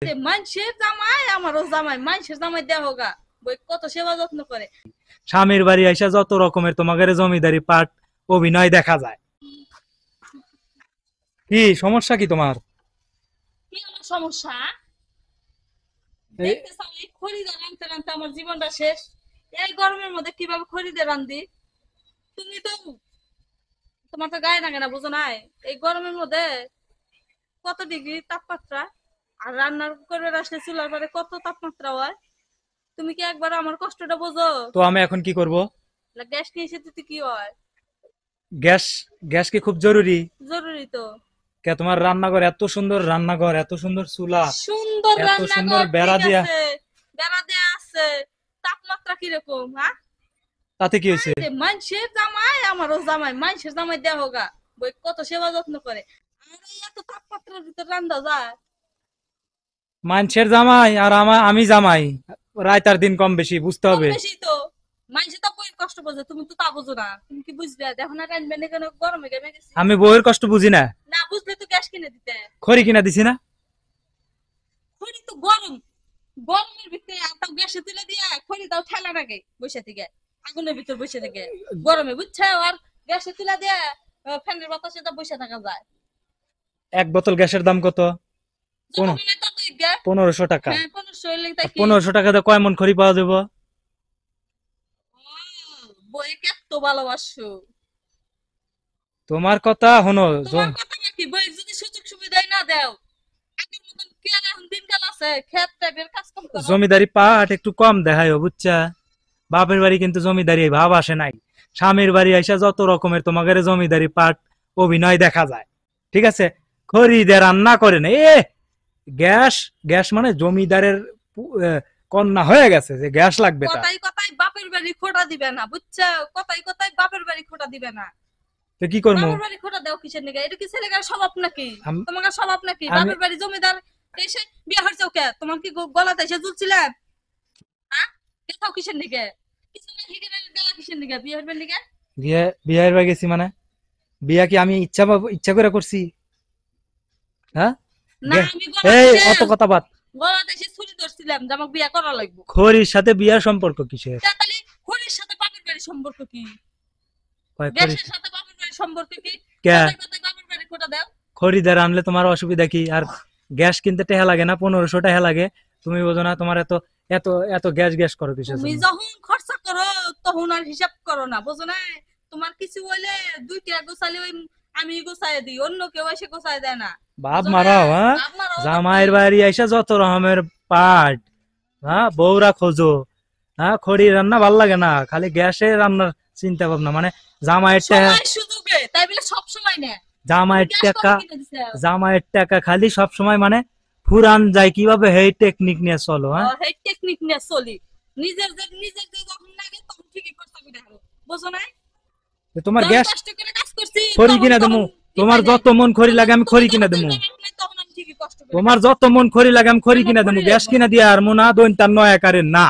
মানুষের জামাই আমারও জামাই, মানুষের জামাই দেওয়া গা বই কত সেবা যত্ন করে। স্বামীর বাড়ি আইসা যত রকমের তোমাদের জমিদারি পাঠ অভিনয় দেখা যায়। কি সমস্যা কি তোমার? কি হলো সমস্যা? দেখতে চাও এই খড়িদার রানতে রানতে আমার জীবনটা শেষ। এই গরমের মধ্যে কিভাবে খড়িদার রান্ধি? তুমি তো তোমার তো গায়ে লাগে না, বুঝো নাই? এই গরমের মধ্যে কত ডিগ্রি তাপমাত্রা, আর রান্নার করে আসলে চুলার পরে কত তাপমাত্রা হয়। তুমি কি একবার আমার কষ্টটা বোঝো? তো আমি এখন কি করব? গ্যাস নিয়ে এসে দিতে কি হয়? গ্যাস গ্যাস কি খুব জরুরি? জরুরি তো। কে তোমার রান্নাঘর এত সুন্দর, রান্নাঘর এত সুন্দর, চুলা সুন্দর এত সুন্দর, রান্নাঘর বেড়া ঠিক দিয়া, আছে, বেড়া দেয়া আছে, তাপমাত্রা কিরকম? হ্যাঁ, তাতে কি হয়েছে? মানুষের জামাই আমারও জামাই, মানুষের জামাই দেওয়া হোগা বই কত সেবা যত্ন করে। আর এই এত তাপমাত্রার ভিতর রান্না যায়? মানুষের জামাই আর আমি জামাই, রাত আর দিন কম বেশি বুঝতে কম হবে। বেশি তো। মানুষে তো বইয়ের কষ্ট বোঝে, তুমি তো তা বোঝো না। তুমি কি বুঝবে? দেখো না রান্না না কেন, গরমে গেমে গেছি। আমি বউয়ের কষ্ট বুঝি না? না বুঝলে তো গ্যাস কিনে দিতে। খড়ি কিনা দিছি না? খড়ি তো গরম, গরমের ভিতরে তাও গ্যাসে তুলে দিয়ে খড়ি দাও ঠেলা লাগে বসে থেকে, আগুনের ভিতর বসে থেকে গরমে, বুঝছো? আর গ্যাসে তুলে দিয়ে ফ্যানের বাতাসে তো বসে থাকা যায়। এক বোতল গ্যাসের দাম কত? 1500 টাকা। 1500 টাকাতে কয় মন খড়ি পাওয়া যাবে? বই কত ভালোবাসো। তোমার কথা হনো। তোমার কথা নাকি বই যদি সুযোগ সুবিধাই না দাও, আগের মতন কি আর এখন দিনকাল আছে? খেত টাইপের কাজ কাম করো। জমিদারি পাট একটু কম দেখায় বুঝছা? বাপের বাড়ি কিন্তু জমিদারি ভাব আসে নাই। স্বামীর বাড়ি আইসা যত রকমের তোমাদের জমিদারি পাট অভিনয় দেখা যায়। ঠিক আছে, খড়ি দিয়ে রান্না করেন। গ্যাস গ্যাস মানে জমিদারের কন্যা হয়ে গেছে যে গ্যাস লাগবে। কথাই কথাই বাপের বাড়ি খোটা দিবে না, বুঝছো? কথাই কথাই বাপের বাড়ি খোটা দিবে না। তো কি করবো? বাপের বাড়ি খোটা দাও কিসের নিগা? এটা কি ছেলেকার স্বভাব নাকি? তোমার স্বভাব নাকি? বাপের বাড়ি জমিদার এসে বিয়ে হয়েছে কে? তোমার কি গলাতে এসে ঝুলছিলে? হ্যাঁ, কোথাও কিসের নিগা? কিছু না, হিগের গলা কিসের নিগা? বিয়ে হইবে নিগা? বিয়ের বাড়ি গেছি মানে বিয়া কি আমি ইচ্ছা করে করছি? হ্যাঁ, না আমি এই অত কথা বাদ। গলাতে এসে ছুরি ধরছিলাম যে আমাকে বিয়ে করা লাগবে। খড়ির সাথে বিয়ার সম্পর্ক কিসের? তাহলে খড়ির সাথে বাপের বাড়ির সম্পর্ক কি? গ্যাসের সাথে বাপের বাড়ির সম্পর্ক কি? বাপের বাড়ি খোটা দাও। খড়িদার আনলে তোমার অসুবিধা কি? আর গ্যাস কিনতে টাকা লাগে না? 1500 টাকা লাগে। তুমি বোঝো না? তোমার এত এত এত গ্যাস গ্যাস করো কিসের জন্য? তুমি যখন খরচা করো তখন আর হিসাব করো না, বুঝো না? তোমার কিছু হইলে 2 টাকা গোছালে ওই আমি গোছাই দিই, অন্য কেউ এসে গোছাই দেয় না। বাপ মারাও। হ্যাঁ, জামাইয়ের বাড়ি আইসা যত রকমের পাট, হ্যাঁ, বউরা খোঁজো। হ্যাঁ, খড়ি রান্না ভাল লাগে না, খালি গ্যাসে রান্নার চিন্তা ভাবনা। মানে জামাইয়ের টাকা, সুযোগে তাই বলে সব সময় না। জামাইয়ের টাকা খালি সব সময় মানে ফুরান যায় কিভাবে, হেই টেকনিক নিয়ে চলো। হ্যাঁ, হেই টেকনিক নিয়ে চলি। নিজের যে যখন লাগে তখন ঠিকই করতে হবে, বুঝো না? তোমার গ্যাস কষ্ট করে কাজ করছি, খড়ি কিনা দেবো। তোমার যত মন খড়ি লাগে আমি খড়ি কিনা দেবো। তোমার যত মন খড়ি লাগে আমি খড়ি কিনা দেবো। গ্যাস কিনা দিয়ে আর মোনা দৈন তার নয় আকারের না।